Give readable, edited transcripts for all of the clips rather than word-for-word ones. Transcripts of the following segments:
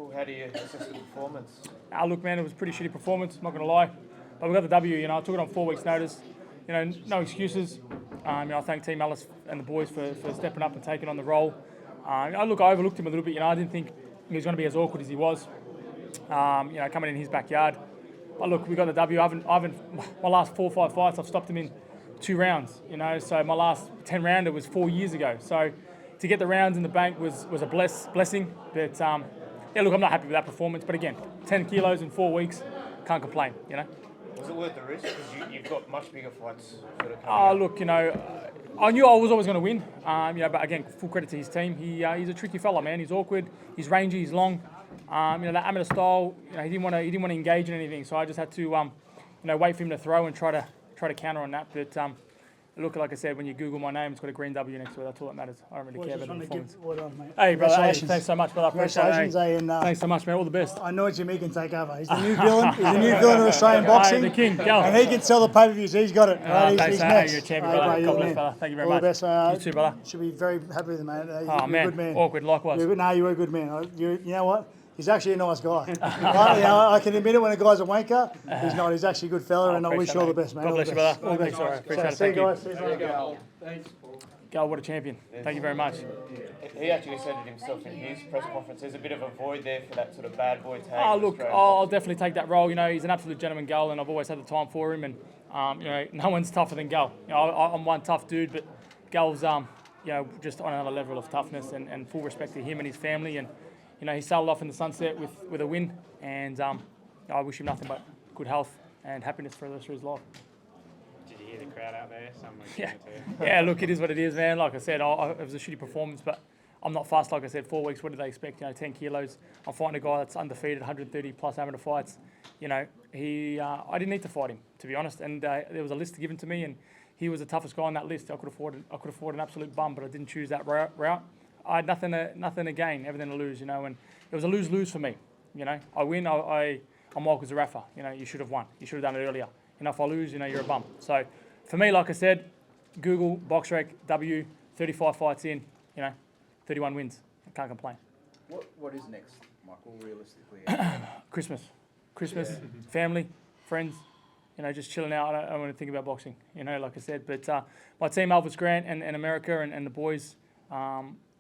Michael, how do you assess the performance? Look, man, it was a pretty shitty performance, I'm not going to lie. But we got the W, you know, I took it on 4 weeks' notice. You know, no excuses. I thank Team Alice and the boys for stepping up and taking on the role. I overlooked him a little bit. You know, I didn't think he was going to be as awkward as he was. Coming in his backyard. But look, we got the W. My last 4 or 5 fights, I've stopped him in 2 rounds. You know, so my last 10 rounder was 4 years ago. So to get the rounds in the bank was a blessing. But look, I'm not happy with that performance. But again, 10 kilos in 4 weeks, can't complain. You know. Was it worth the risk? Because you've got much bigger fights that are coming up. Look, you know, I knew I was always going to win. But again, full credit to his team. He's a tricky fella, man. He's awkward. He's rangy. He's long. That amateur style. You know, he didn't want to engage in anything. So I just had to, wait for him to throw and try to counter on that. But look, like I said, when you Google my name, it's got a green W next to it. That's all that matters. I don't really care about the performance. Hey, brother. Hey, thanks so much, brother. Congratulations, thanks so much, man. All the best. I know Jimmy can take over. He's the new villain. He's the new villain of Australian boxing. The king. Go. And he can sell the pay-per-views. He's got it. Thanks, he's next. You're a champion, brother. God bless, brother. Thank you very much. All the best, you too, brother. Should be very happy with him, man. You're man. a good man. Awkward, likewise. You were a good man. You know what? He's actually a nice guy. I can admit it when a guy's a wanker. He's not. He's actually a good fella, and I wish you all the best, man. God bless you, brother. All the best. Appreciate it. See you guys. Thanks, Paul. Go, what a champion. Thank you very much. He actually said it himself in his press conference. There's a bit of a void there for that sort of bad boy tag. Look, I'll definitely take that role. You know, he's an absolute gentleman, Gal, and I've always had the time for him. And no one's tougher than Gal. You know, I'm one tough dude, but Gal's just on another level of toughness, and full respect to him and his family. And you know, he sailed off in the sunset with a win, and I wish him nothing but good health and happiness for the rest of his life. Did you hear the crowd out there? Yeah. Look, it is what it is, man. Like I said, it was a shitty performance, but I'm not fast. Like I said, 4 weeks. What did they expect? 10 kilos. I'm fighting a guy that's undefeated, 130 plus amateur fights. You know, I didn't need to fight him, to be honest. And there was a list given to me, and he was the toughest guy on that list. I could have fought an absolute bum, but I didn't choose that route. I had nothing to gain, everything to lose, you know, and it was a lose-lose for me, you know. I win, I'm Michael Zerafa, you know, you should have won. You should have done it earlier. And if I lose, you know, you're a bum. So for me, like I said, Google, BoxRec, W, 35 fights in, you know, 31 wins. I can't complain. What is next, Michael, realistically? Christmas, family, friends, you know, just chilling out. I don't want to think about boxing, you know, like I said. But my team, Alvis Grant and America and the boys,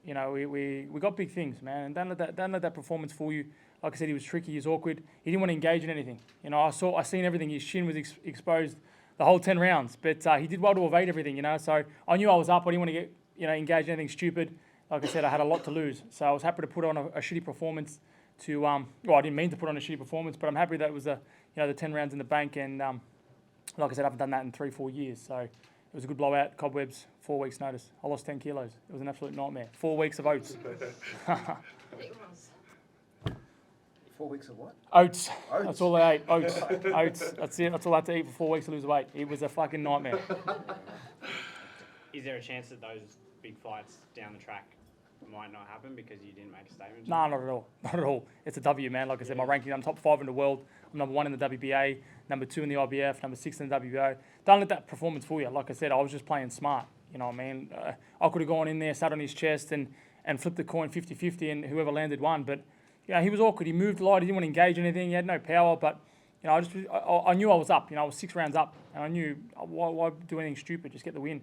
you know, we got big things, man, and don't let that performance fool you. Like I said, he was tricky, he was awkward. He didn't want to engage in anything. You know, I seen everything. His shin was exposed the whole 10 rounds, but he did well to evade everything. You know, so I knew I was up. I didn't want to get engaged in anything stupid. Like I said, I had a lot to lose, so I was happy to put on a shitty performance. I didn't mean to put on a shitty performance, but I'm happy that it was the 10 rounds in the bank, and like I said, I haven't done that in 3-4 years, so it was a good blowout. Cobwebs, 4 weeks notice. I lost 10 kilos. It was an absolute nightmare. 4 weeks of oats. 4 weeks of what? Oats. That's all I ate. Oats. That's it. That's all I had to eat for 4 weeks to lose weight. It was a fucking nightmare. Is there a chance that those big fights down the track might not happen because you didn't make a statement? No, not at all. Not at all. It's a W, man. Like I said, my ranking, I'm top 5 in the world. I'm number 1 in the WBA, number 2 in the IBF, number 6 in the WBO. Don't let that performance fool you. Like I said, I was just playing smart. You know what I mean? I could have gone in there, sat on his chest and flipped the coin 50-50 and whoever landed won. But, you know, he was awkward. He moved a lot. He didn't want to engage in anything. He had no power. But, you know, I knew I was up. You know, I was 6 rounds up. And I knew, why do anything stupid? Just get the win.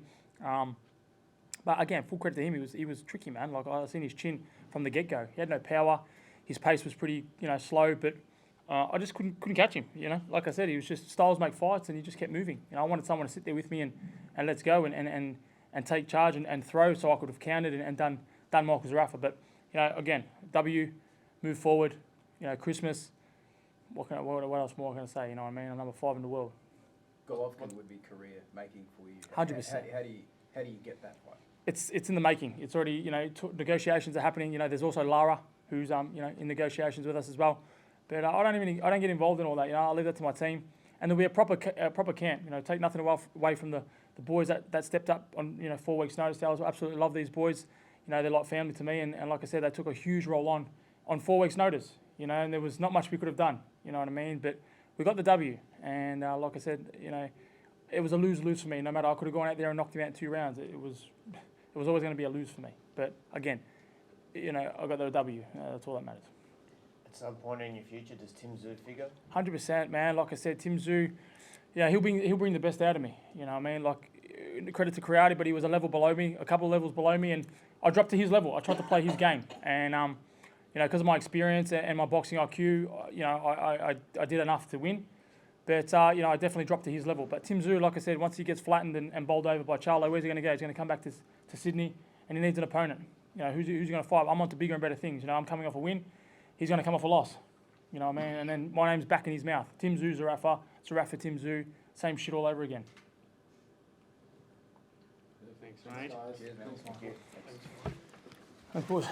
But again, full credit to him. He was tricky, man. Like I seen his chin from the get-go. He had no power. His pace was pretty, slow. But I just couldn't catch him. You know, like I said, he was just styles make fights, and he just kept moving. You know, I wanted someone to sit there with me and let's go and take charge and throw, so I could have countered and done Michael Zerafa. But you know, again, W, move forward. You know, Christmas. What else more can I say? You know what I mean? I'm number 5 in the world. Golovkin would be career making for you. 100%. How do you get that fight? It's in the making. It's already, negotiations are happening. You know, there's also Lara, who's in negotiations with us as well. But I don't get involved in all that. You know, I'll leave that to my team. And there'll be a proper camp. You know, take nothing away from the boys that stepped up on 4 weeks' notice. I absolutely love these boys. You know, they're like family to me. And like I said, they took a huge role on 4 weeks' notice. You know, and there was not much we could have done. You know what I mean? But we got the W. And like I said, it was a lose-lose for me. No matter, I could have gone out there and knocked him out in 2 rounds. It was always going to be a lose for me. But again, I got the W. That's all that matters. At some point in your future, does Tim Zhu figure? 100%, man. Like I said, Tim Zhu, yeah, he'll bring the best out of me. You know what I mean? Like, credit to Creati, but he was a level below me, a couple of levels below me, and I dropped to his level. I tried to play his game, and you know, because of my experience and my boxing IQ, you know, I did enough to win. But you know, I definitely dropped to his level. But Tim Zhu, like I said, once he gets flattened and bowled over by Charlo, where's he going to go? He's going to come back to Sydney, and he needs an opponent. You know, who's he going to fight? I'm on to bigger and better things. You know, I'm coming off a win. He's going to come off a loss. You know what I mean? And then my name's back in his mouth. Tim Zhu, Zerafa, Zerafa, Tim Zhu, same shit all over again. Thanks, mate. Cheers, man. Thank you. Of course.